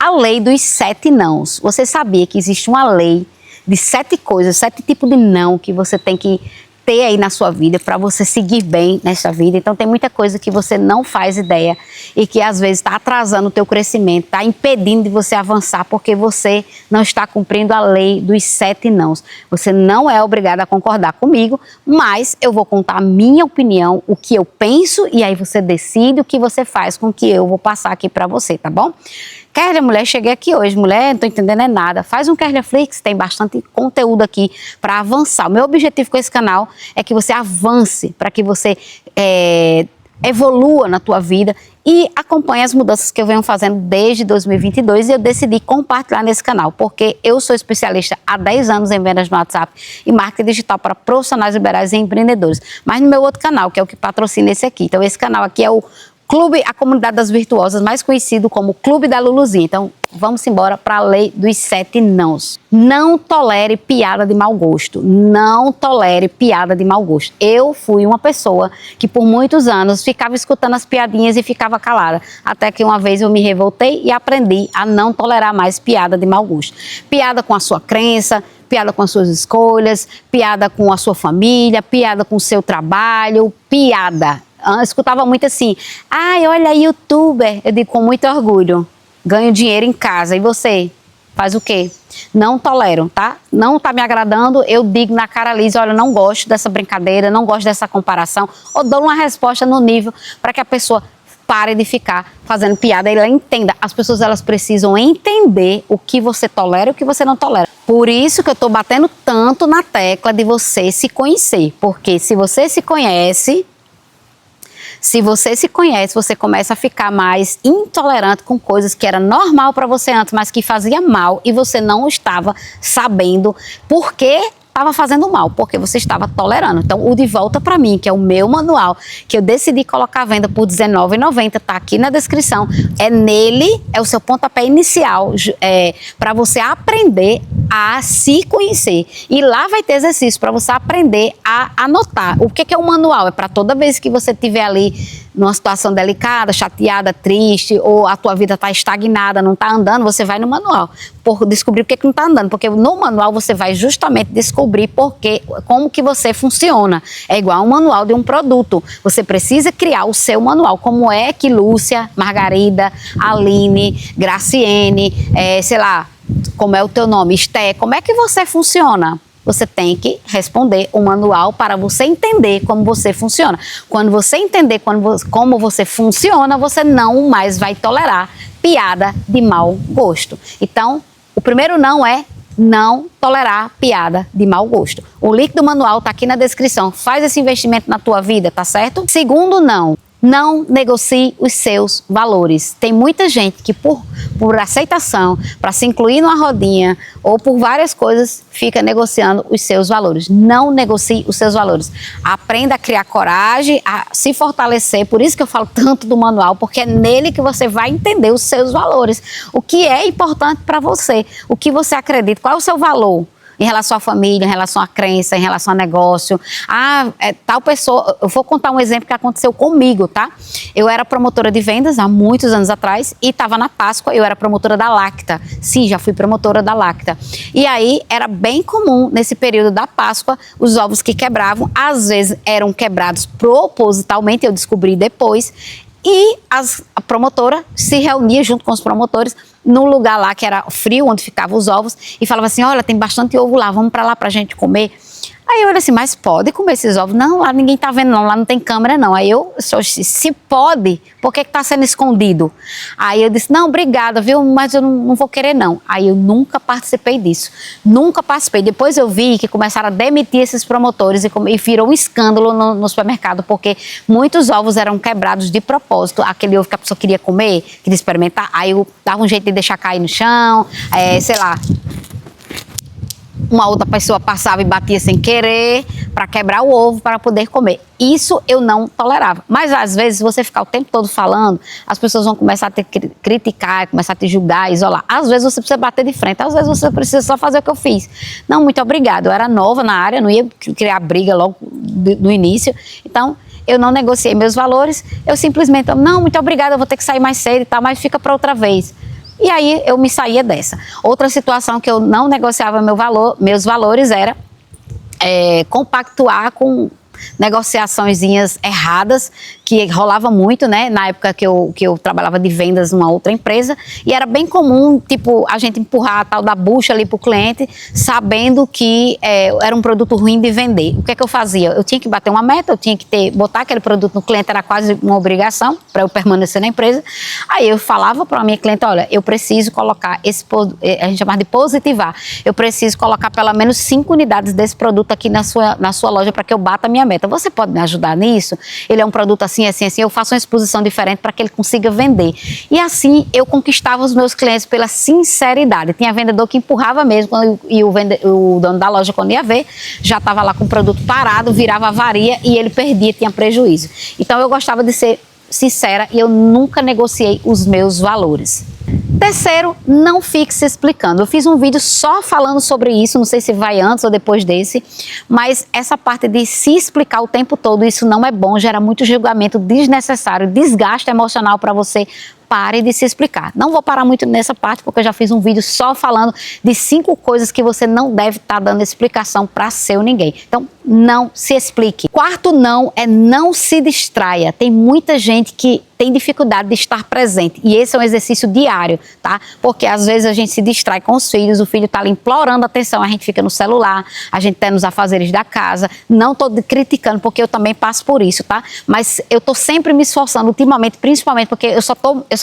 A lei dos 7 nãos. Você sabia que existe uma lei de 7 coisas, 7 tipos de não que você tem que ter aí na sua vida para você seguir bem nessa vida? Então tem muita coisa que você não faz ideia e que às vezes está atrasando o teu crescimento, está impedindo de você avançar porque você não está cumprindo a lei dos 7 nãos. Você não é obrigado a concordar comigo, mas eu vou contar a minha opinião, o que eu penso, e aí você decide o que você faz com o que eu vou passar aqui para você, tá bom? Kerlia, mulher, cheguei aqui hoje, mulher, não tô entendendo é nada. Faz um KerliaFlix, tem bastante conteúdo aqui para avançar. O meu objetivo com esse canal é que você avance, para que você evolua na tua vida e acompanhe as mudanças que eu venho fazendo desde 2022, e eu decidi compartilhar nesse canal, porque eu sou especialista há 10 anos em vendas no WhatsApp e marketing digital para profissionais liberais e empreendedores. Mas no meu outro canal, que é o que patrocina esse aqui. Então esse canal aqui é o Clube, a Comunidade das Virtuosas, mais conhecido como Clube da Luluzinha. Então, vamos embora para a lei dos 7 nãos. Não tolere piada de mau gosto. Não tolere piada de mau gosto. Eu fui uma pessoa que por muitos anos ficava escutando as piadinhas e ficava calada. Até que uma vez eu me revoltei e aprendi a não tolerar mais piada de mau gosto. Piada com a sua crença, piada com as suas escolhas, piada com a sua família, piada com o seu trabalho, piada. Eu escutava muito assim, ai, olha, youtuber. Eu digo com muito orgulho, ganho dinheiro em casa. E você? Faz o quê? Não tolero, tá? Não tá me agradando, eu digo na cara lisa, olha, não gosto dessa brincadeira, não gosto dessa comparação. Ou dou uma resposta no nível para que a pessoa pare de ficar fazendo piada e ela entenda. As pessoas, elas precisam entender o que você tolera e o que você não tolera. Por isso que eu tô batendo tanto na tecla de você se conhecer. Porque se você se conhece... você começa a ficar mais intolerante com coisas que era normal para você antes, mas que fazia mal e você não estava sabendo por que estava fazendo mal, porque você estava tolerando. Então, o De Volta Pra Mim, que é o meu manual, que eu decidi colocar à venda por R$19,90, tá aqui na descrição. Nele, é o seu pontapé inicial, para você aprender a se conhecer. E lá vai ter exercício para você aprender a anotar. O que é um manual? É para toda vez que você estiver ali numa situação delicada, chateada, triste, ou a tua vida está estagnada, não está andando, você vai no manual por descobrir o que não está andando, porque no manual você vai justamente descobrir como que você funciona. É igual um manual de um produto. Você precisa criar o seu manual. Como é que Lúcia, Margarida, Aline, Graciene, sei lá, como é o teu nome, Esté, como é que você funciona? Você tem que responder o manual para você entender como você funciona. Quando você entender como você funciona, você não mais vai tolerar piada de mau gosto. Então, o primeiro não é não tolerar piada de mau gosto. O link do manual está aqui na descrição. Faz esse investimento na tua vida, tá certo? Segundo não. Não negocie os seus valores. Tem muita gente que por aceitação, para se incluir numa rodinha ou por várias coisas, fica negociando os seus valores. Não negocie os seus valores. Aprenda a criar coragem, a se fortalecer. Por isso que eu falo tanto do manual, porque é nele que você vai entender os seus valores. O que é importante para você, o que você acredita, qual é o seu valor em relação à família, em relação à crença, em relação a negócio. Tal pessoa... Eu vou contar um exemplo que aconteceu comigo, tá? Eu era promotora de vendas há muitos anos atrás e estava na Páscoa, eu era promotora da Lacta. Sim, já fui promotora da Lacta. E aí, era bem comum, nesse período da Páscoa, os ovos que quebravam, às vezes eram quebrados propositalmente, eu descobri depois, e a promotora se reunia junto com os promotores no lugar lá que era frio, onde ficavam os ovos, e falava assim, olha, tem bastante ovo lá, vamos para lá pra gente comer. Aí eu olhei assim, mas pode comer esses ovos? Não, lá ninguém tá vendo não, lá não tem câmera não. Aí eu, se pode, por que tá sendo escondido? Aí eu disse, não, obrigada, viu, mas eu não vou querer não. Aí eu nunca participei disso, nunca participei. Depois eu vi que começaram a demitir esses promotores e virou um escândalo no supermercado, porque muitos ovos eram quebrados de propósito, aquele ovo que a pessoa queria comer, queria experimentar, aí eu dava um jeito de deixar cair no chão, sei lá, uma outra pessoa passava e batia sem querer para quebrar o ovo para poder comer. Isso eu não tolerava. Mas às vezes, se você ficar o tempo todo falando, as pessoas vão começar a te criticar, começar a te julgar, isolar. Às vezes você precisa bater de frente, às vezes você precisa só fazer o que eu fiz. Não, muito obrigada. Eu era nova na área, não ia criar briga logo no início. Então, eu não negociei meus valores, eu simplesmente, não, muito obrigada, eu vou ter que sair mais cedo e tal, mas fica para outra vez. E aí eu me saía dessa. Outra situação que eu não negociava meus valores era compactuar com negociaçõezinhas erradas, que rolava muito, né, na época que eu trabalhava de vendas numa outra empresa, e era bem comum, tipo, a gente empurrar a tal da bucha ali pro cliente, sabendo que era um produto ruim de vender. O que é que eu fazia? Eu tinha que bater uma meta, eu tinha que botar aquele produto no cliente, era quase uma obrigação para eu permanecer na empresa. Aí eu falava para a minha cliente, olha, eu preciso colocar a gente chama de positivar, eu preciso colocar pelo menos 5 unidades desse produto aqui na sua loja para que eu bata a minha meta. Você pode me ajudar nisso? Ele é um produto assim, assim, assim. Eu faço uma exposição diferente para que ele consiga vender. E assim eu conquistava os meus clientes pela sinceridade. Tinha vendedor que empurrava mesmo e o dono da loja, quando ia ver, já estava lá com o produto parado, virava avaria e ele perdia, tinha prejuízo. Então eu gostava de ser sincera e eu nunca negociei os meus valores. Terceiro, não fique se explicando. Eu fiz um vídeo só falando sobre isso, não sei se vai antes ou depois desse, mas essa parte de se explicar o tempo todo, isso não é bom, gera muito julgamento desnecessário, desgaste emocional para você. Pare de se explicar. Não vou parar muito nessa parte, porque eu já fiz um vídeo só falando de 5 coisas que você não deve estar dando explicação para ser ou ninguém. Então, não se explique. Quarto não é não se distraia. Tem muita gente que tem dificuldade de estar presente. E esse é um exercício diário, tá? Porque às vezes a gente se distrai com os filhos, o filho tá ali implorando atenção, a gente fica no celular, a gente tá nos afazeres da casa. Não tô criticando, porque eu também passo por isso, tá? Mas eu tô sempre me esforçando, ultimamente, principalmente porque eu só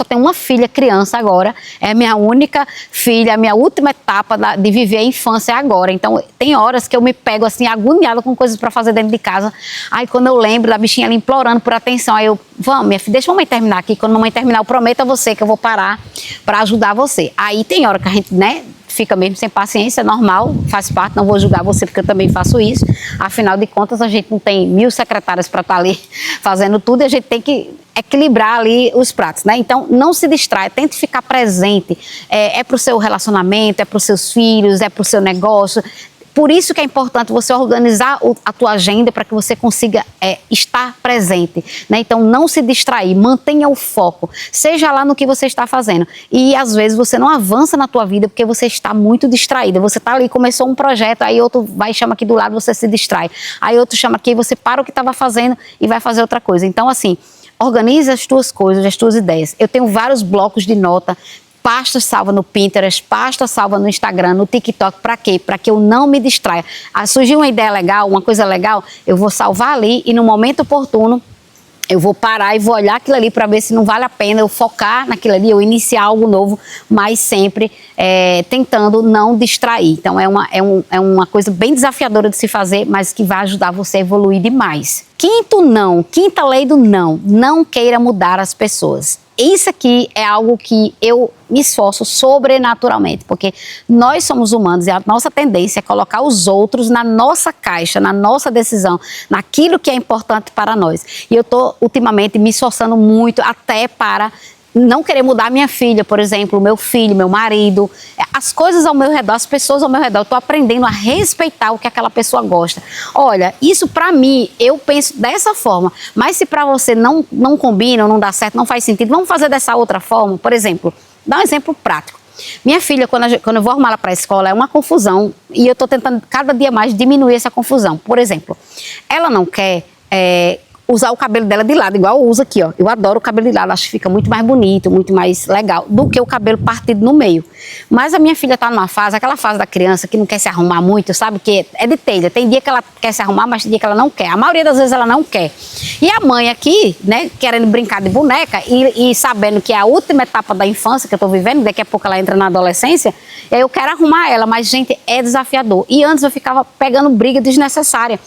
tenho uma filha criança agora, é a minha única filha, a minha última etapa de viver a infância agora. Então, tem horas que eu me pego assim, agoniada com coisas para fazer dentro de casa. Aí, quando eu lembro da bichinha ali implorando por atenção, aí eu, vamos, minha filha, deixa a mamãe terminar aqui. Quando a mamãe terminar, eu prometo a você que eu vou parar para ajudar você. Aí tem hora que a gente, né, fica mesmo sem paciência, é normal, faz parte, não vou julgar você porque eu também faço isso. Afinal de contas, a gente não tem 1000 secretárias para estar ali fazendo tudo e a gente tem que equilibrar ali os pratos, né? Então, não se distraia, tente ficar presente. É para o seu relacionamento, é para os seus filhos, é para o seu negócio. Por isso que é importante você organizar a tua agenda para que você consiga estar presente, né? Então, não se distrair, mantenha o foco, seja lá no que você está fazendo. E, às vezes, você não avança na tua vida porque você está muito distraída. Você está ali, começou um projeto, aí outro vai e chama aqui do lado, você se distrai. Aí outro chama aqui, você para o que estava fazendo e vai fazer outra coisa. Então, assim, organize as tuas coisas, as tuas ideias. Eu tenho vários blocos de nota, pasta salva no Pinterest, pasta salva no Instagram, no TikTok. Para quê? Para que eu não me distraia. Surgiu uma ideia legal, uma coisa legal, eu vou salvar ali e no momento oportuno eu vou parar e vou olhar aquilo ali para ver se não vale a pena eu focar naquilo ali, eu iniciar algo novo, mas sempre tentando não distrair. Então é uma coisa bem desafiadora de se fazer, mas que vai ajudar você a evoluir demais. Quinta lei do não. Não queira mudar as pessoas. Isso aqui é algo que eu me esforço sobrenaturalmente, porque nós somos humanos e a nossa tendência é colocar os outros na nossa caixa, na nossa decisão, naquilo que é importante para nós. E eu estou ultimamente me esforçando muito até para não querer mudar minha filha, por exemplo, meu filho, meu marido, as coisas ao meu redor, as pessoas ao meu redor. Eu estou aprendendo a respeitar o que aquela pessoa gosta. Olha, isso para mim, eu penso dessa forma, mas se para você não combina ou não dá certo, não faz sentido, vamos fazer dessa outra forma. Por exemplo, dá um exemplo prático. Minha filha, quando eu vou arrumar ela para a escola, é uma confusão e eu estou tentando cada dia mais diminuir essa confusão. Por exemplo, ela não quer usar o cabelo dela de lado, igual eu uso aqui, ó. Eu adoro o cabelo de lado, acho que fica muito mais bonito, muito mais legal do que o cabelo partido no meio. Mas a minha filha tá numa fase, aquela fase da criança que não quer se arrumar muito, sabe? Que é de telha. Tem dia que ela quer se arrumar, mas tem dia que ela não quer. A maioria das vezes ela não quer. E a mãe aqui, né, querendo brincar de boneca e sabendo que é a última etapa da infância que eu tô vivendo, daqui a pouco ela entra na adolescência, e aí eu quero arrumar ela, mas, gente, é desafiador. E antes eu ficava pegando briga desnecessária.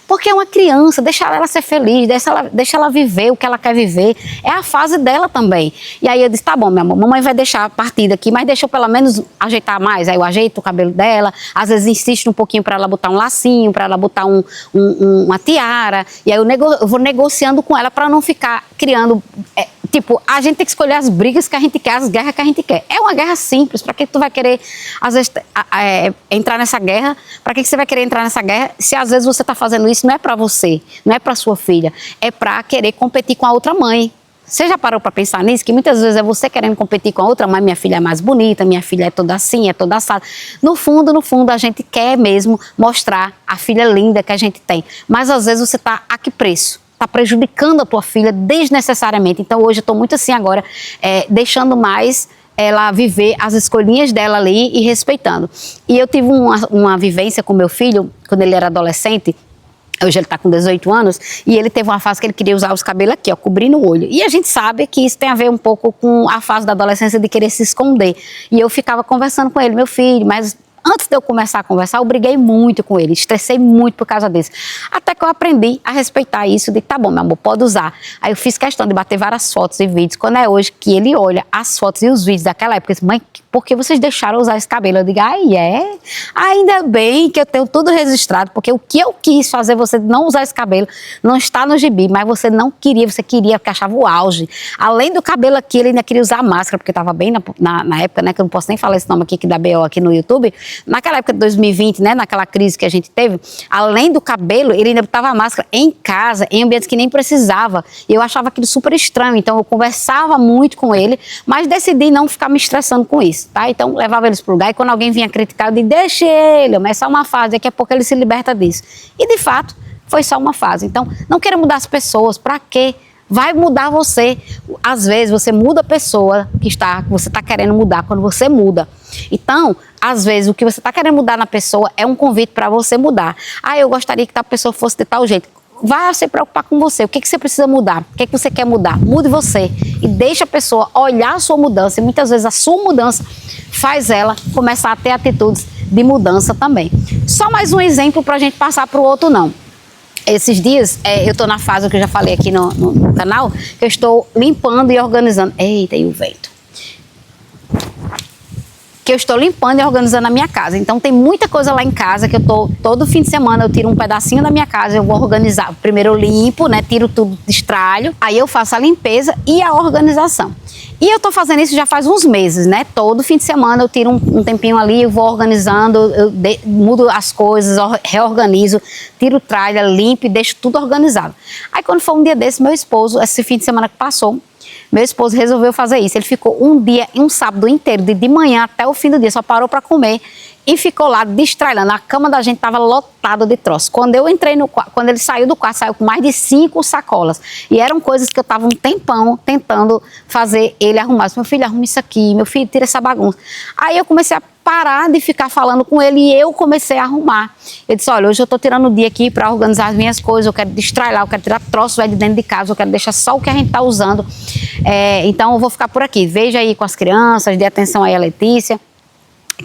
Porque é uma criança, deixa ela ser feliz, deixa ela viver o que ela quer viver. É a fase dela também. E aí eu disse, tá bom, minha amor, mamãe vai deixar a partida aqui, mas deixa eu pelo menos ajeitar mais. Aí eu ajeito o cabelo dela, às vezes insisto um pouquinho para ela botar um lacinho, para ela botar uma tiara. E aí eu vou negociando com ela para não ficar criando... Tipo, a gente tem que escolher as brigas que a gente quer, as guerras que a gente quer. É uma guerra simples. Para que tu vai querer, às vezes, entrar nessa guerra? Para que você vai querer entrar nessa guerra se às vezes você está fazendo isso não é para você, não é para sua filha, é para querer competir com a outra mãe? Você já parou para pensar nisso? Que muitas vezes é você querendo competir com a outra, mas minha filha é mais bonita, minha filha é toda assim, é toda assada. No fundo, a gente quer mesmo mostrar a filha linda que a gente tem. Mas às vezes você está a que preço? Está prejudicando a tua filha desnecessariamente. Então hoje eu estou muito assim agora, deixando mais ela viver as escolhinhas dela ali e respeitando. E eu tive uma vivência com meu filho, quando ele era adolescente. Hoje ele está com 18 anos e ele teve uma fase que ele queria usar os cabelos aqui, ó, cobrindo o olho. E a gente sabe que isso tem a ver um pouco com a fase da adolescência de querer se esconder. E eu ficava conversando com ele, meu filho, mas antes de eu começar a conversar, eu briguei muito com ele, estressei muito por causa disso. Até que eu aprendi a respeitar isso, de tá bom, meu amor, pode usar. Aí eu fiz questão de bater várias fotos e vídeos. Quando é hoje que ele olha as fotos e os vídeos daquela época, eu disse, mãe, por que vocês deixaram usar esse cabelo? Eu digo, ainda bem que eu tenho tudo registrado, porque o que eu quis fazer você não usar esse cabelo não está no gibi, mas você não queria, você queria, porque achava o auge. Além do cabelo aqui, ele ainda queria usar máscara, porque estava bem na época, né, que eu não posso nem falar esse nome aqui, que dá BO aqui no YouTube. Naquela época de 2020, né, naquela crise que a gente teve, além do cabelo, ele ainda botava máscara em casa, em ambientes que nem precisava. E eu achava aquilo super estranho, então eu conversava muito com ele, mas decidi não ficar me estressando com isso, tá? Então levava eles pro lugar e quando alguém vinha criticar, eu disse, deixa ele, mas é só uma fase, daqui a pouco ele se liberta disso. E de fato, foi só uma fase. Então, não queira mudar as pessoas, pra quê? Vai mudar você. Às vezes você muda a pessoa que você está querendo mudar quando você muda. Então, às vezes o que você está querendo mudar na pessoa é um convite para você mudar. Eu gostaria que tal pessoa fosse de tal jeito. Vai se preocupar com você. O que você precisa mudar? O que você quer mudar? Mude você. E deixa a pessoa olhar a sua mudança. E muitas vezes a sua mudança faz ela começar a ter atitudes de mudança também. Só mais um exemplo para a gente passar para o outro não. Esses dias, eu estou na fase que eu já falei aqui no canal, que eu estou limpando e organizando. Eita, e o vento. Que eu estou limpando e organizando a minha casa. Então tem muita coisa lá em casa que eu tô, todo fim de semana eu tiro um pedacinho da minha casa, eu vou organizar. Primeiro eu limpo, né, tiro tudo, destralho, aí eu faço a limpeza e a organização. E eu tô fazendo isso já faz uns meses, né? Todo fim de semana eu tiro um tempinho ali, eu vou organizando, mudo as coisas, reorganizo, tiro tralha, limpo e deixo tudo organizado. Aí quando foi um dia desse, meu esposo, esse fim de semana que passou, meu esposo resolveu fazer isso. Ele ficou um sábado inteiro, de manhã até o fim do dia, só parou para comer e ficou lá destralhando. A cama da gente estava lotada de troços. Quando eu entrei no quarto, quando ele saiu do quarto, saiu com mais de 5 sacolas. E eram coisas que eu estava um tempão tentando fazer ele arrumar. Meu filho, arruma isso aqui, meu filho, tira essa bagunça. Aí eu comecei a parar de ficar falando com ele e eu comecei a arrumar. Eu disse, olha, hoje eu estou tirando o dia aqui para organizar as minhas coisas, eu quero destralhar, eu quero tirar troços de dentro de casa, eu quero deixar só o que a gente está usando. Então eu vou ficar por aqui. Veja aí com as crianças, dê atenção aí a Letícia,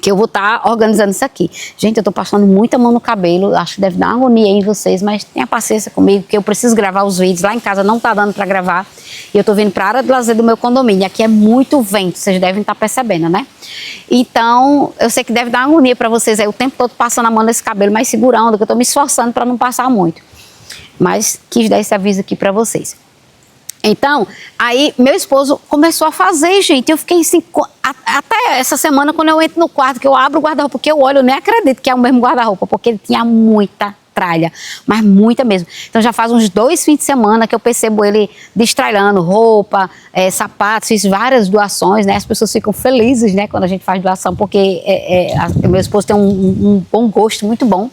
que eu vou estar organizando isso aqui. Gente, eu tô passando muita mão no cabelo, acho que deve dar uma agonia aí em vocês, mas tenha paciência comigo, que eu preciso gravar os vídeos. Lá em casa não tá dando para gravar, e eu tô vindo para a área de lazer do meu condomínio. Aqui é muito vento, vocês devem estar percebendo, né? Então, eu sei que deve dar uma agonia para vocês aí, o tempo todo passando a mão nesse cabelo, mas segurando, que eu tô me esforçando para não passar muito. Mas quis dar esse aviso aqui para vocês. Então, aí meu esposo começou a fazer, gente, eu fiquei assim, até essa semana quando eu entro no quarto, que eu abro o guarda-roupa, porque eu olho, eu nem acredito que é o mesmo guarda-roupa, porque ele tinha muita tralha, mas muita mesmo. Então já faz uns 2 fins de semana que eu percebo ele destralhando roupa, sapatos, fiz várias doações, né, as pessoas ficam felizes, né, quando a gente faz doação, porque meu esposo tem um bom gosto muito bom,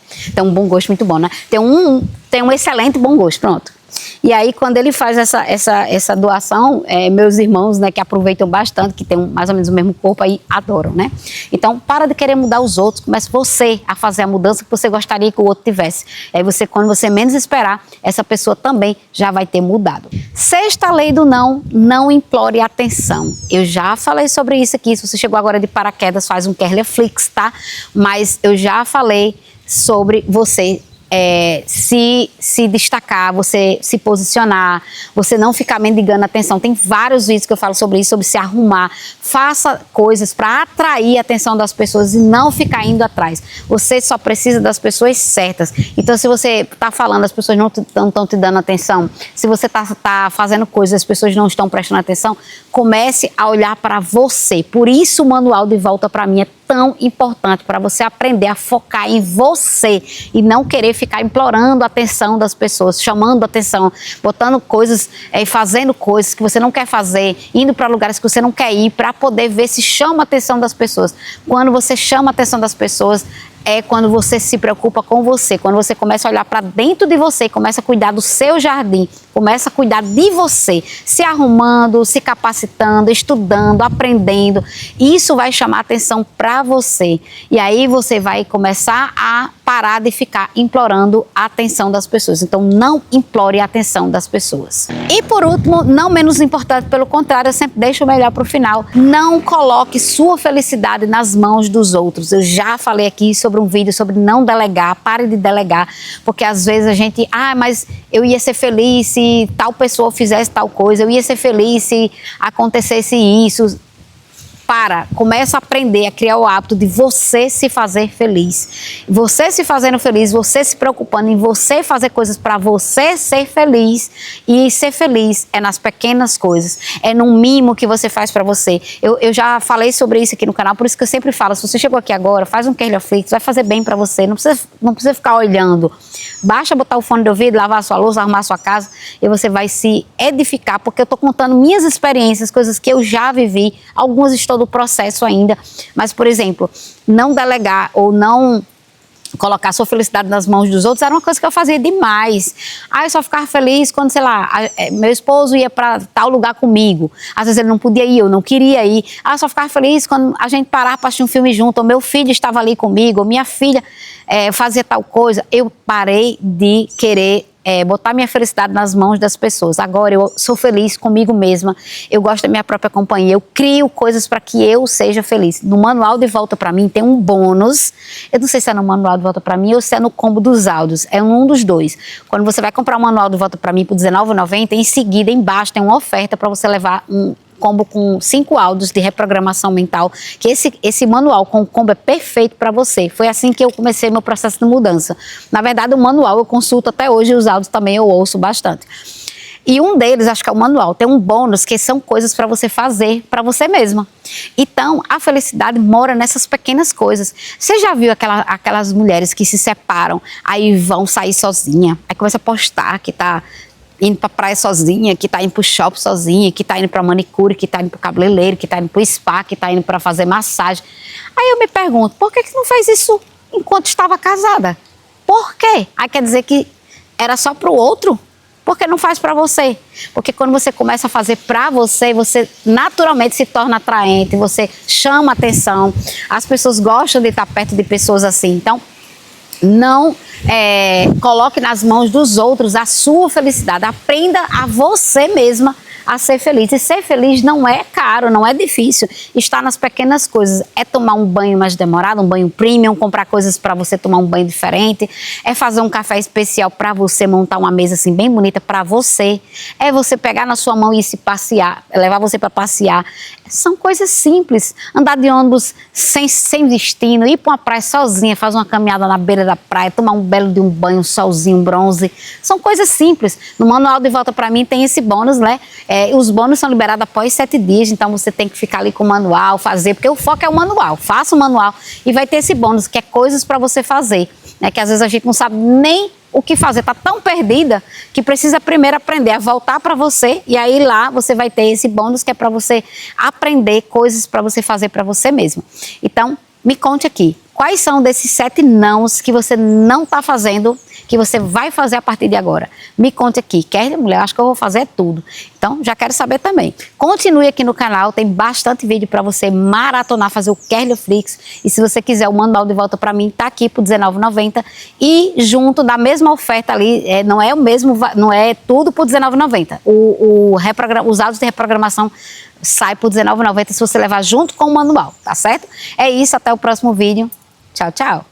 né, tem um excelente bom gosto, pronto. E aí, quando ele faz essa doação, meus irmãos, né, que aproveitam bastante, que tem mais ou menos o mesmo corpo, aí adoram, né? Então, para de querer mudar os outros, comece você a fazer a mudança que você gostaria que o outro tivesse. Aí você, quando você menos esperar, essa pessoa também já vai ter mudado. Sexta lei do não, não implore atenção. Eu já falei sobre isso aqui, se você chegou agora de paraquedas, faz um Kerleflix, tá? Mas eu já falei sobre você se destacar, você se posicionar, você não ficar mendigando atenção. Tem vários vídeos que eu falo sobre isso, sobre se arrumar. Faça coisas para atrair a atenção das pessoas e não ficar indo atrás. Você só precisa das pessoas certas. Então, se você está falando, as pessoas não estão te dando atenção, se você tá fazendo coisas, as pessoas não estão prestando atenção, comece a olhar para você. Por isso o manual de volta para mim é tão importante, para você aprender a focar em você e não querer ficar implorando a atenção das pessoas, chamando a atenção, botando coisas, fazendo coisas que você não quer fazer, indo para lugares que você não quer ir, para poder ver se chama a atenção das pessoas. Quando você chama a atenção das pessoas, é quando você se preocupa com você, quando você começa a olhar para dentro de você, começa a cuidar do seu jardim, começa a cuidar de você, se arrumando, se capacitando, estudando, aprendendo. Isso vai chamar atenção para você. E aí você vai começar a parar de ficar implorando a atenção das pessoas. Então não implore a atenção das pessoas. E por último, não menos importante, pelo contrário, eu sempre deixo o melhor para o final. Não coloque sua felicidade nas mãos dos outros. Eu já falei aqui sobre um vídeo sobre não delegar, pare de delegar, porque às vezes a gente, mas eu ia ser feliz se tal pessoa fizesse tal coisa, eu ia ser feliz se acontecesse isso. Começa a aprender a criar o hábito de você se fazer feliz. Você se fazendo feliz, você se preocupando em você fazer coisas para você ser feliz. E ser feliz é nas pequenas coisas, é no mimo que você faz para você. Eu já falei sobre isso aqui no canal, por isso que eu sempre falo, se você chegou aqui agora, faz um Kerliaflix, vai fazer bem para você, não precisa ficar olhando. Basta botar o fone de ouvido, lavar a sua louça, arrumar a sua casa e você vai se edificar, porque eu estou contando minhas experiências, coisas que eu já vivi, algumas estou do processo ainda, mas, por exemplo, não delegar ou não colocar sua felicidade nas mãos dos outros era uma coisa que eu fazia demais. Eu só ficava feliz quando, sei lá, meu esposo ia para tal lugar comigo. Às vezes ele não podia ir, eu não queria ir. Eu só ficava feliz quando a gente parava para assistir um filme junto, ou meu filho estava ali comigo, ou minha filha fazia tal coisa. Eu parei de querer botar minha felicidade nas mãos das pessoas. Agora eu sou feliz comigo mesma, eu gosto da minha própria companhia, eu crio coisas para que eu seja feliz. No manual de volta para mim tem um bônus, eu não sei se é no manual de volta para mim ou se é no combo dos áudios, é um dos dois. Quando você vai comprar o manual de volta para mim por R$19,90, em seguida embaixo tem uma oferta para você levar um combo com 5 áudios de reprogramação mental, que esse manual com o combo é perfeito para você. Foi assim que eu comecei meu processo de mudança. Na verdade, o manual eu consulto até hoje, e os áudios também eu ouço bastante. E um deles, acho que é o manual, tem um bônus que são coisas para você fazer para você mesma. Então, a felicidade mora nessas pequenas coisas. Você já viu aquelas mulheres que se separam, aí vão sair sozinha, aí começa a postar que tá indo pra praia sozinha, que tá indo pro shopping sozinha, que tá indo pra manicure, que tá indo pro cabeleireiro, que tá indo pro spa, que tá indo pra fazer massagem. Aí eu me pergunto, por que não fez isso enquanto estava casada? Por quê? Aí quer dizer que era só pro outro? Por que não faz pra você? Porque quando você começa a fazer pra você, você naturalmente se torna atraente, você chama atenção, as pessoas gostam de estar perto de pessoas assim. Então, não coloque nas mãos dos outros a sua felicidade. Aprenda a você mesma a ser feliz. E ser feliz não é caro, não é difícil. Está nas pequenas coisas. É tomar um banho mais demorado, um banho premium, comprar coisas para você tomar um banho diferente. É fazer um café especial para você, montar uma mesa assim bem bonita para você. É você pegar na sua mão e se passear, levar você para passear. São coisas simples. Andar de ônibus sem destino, ir para uma praia sozinha, fazer uma caminhada na beira da praia, tomar um belo de um banho, um solzinho, um bronze. São coisas simples. No manual de volta para mim tem esse bônus, né? Os bônus são liberados após 7 dias, então você tem que ficar ali com o manual, fazer, porque o foco é o manual. Faça o manual e vai ter esse bônus, que é coisas para você fazer, né? Que às vezes a gente não sabe nem o que fazer, tá tão perdida que precisa primeiro aprender a voltar para você, e aí lá você vai ter esse bônus que é para você aprender coisas para você fazer para você mesmo. Então, me conte aqui, quais são desses 7 nãos que você não está fazendo, que você vai fazer a partir de agora? Me conte aqui. Quer, mulher? Acho que eu vou fazer tudo. Então, já quero saber também. Continue aqui no canal, tem bastante vídeo para você maratonar, fazer o Kerliaflix. E se você quiser o manual de volta para mim, tá aqui por R$19,90. E junto da mesma oferta ali, não é o mesmo, não é tudo por R$19,90. Os áudios de reprogramação sai por R$19,90 se você levar junto com o manual, tá certo? É isso, até o próximo vídeo. Tchau, tchau.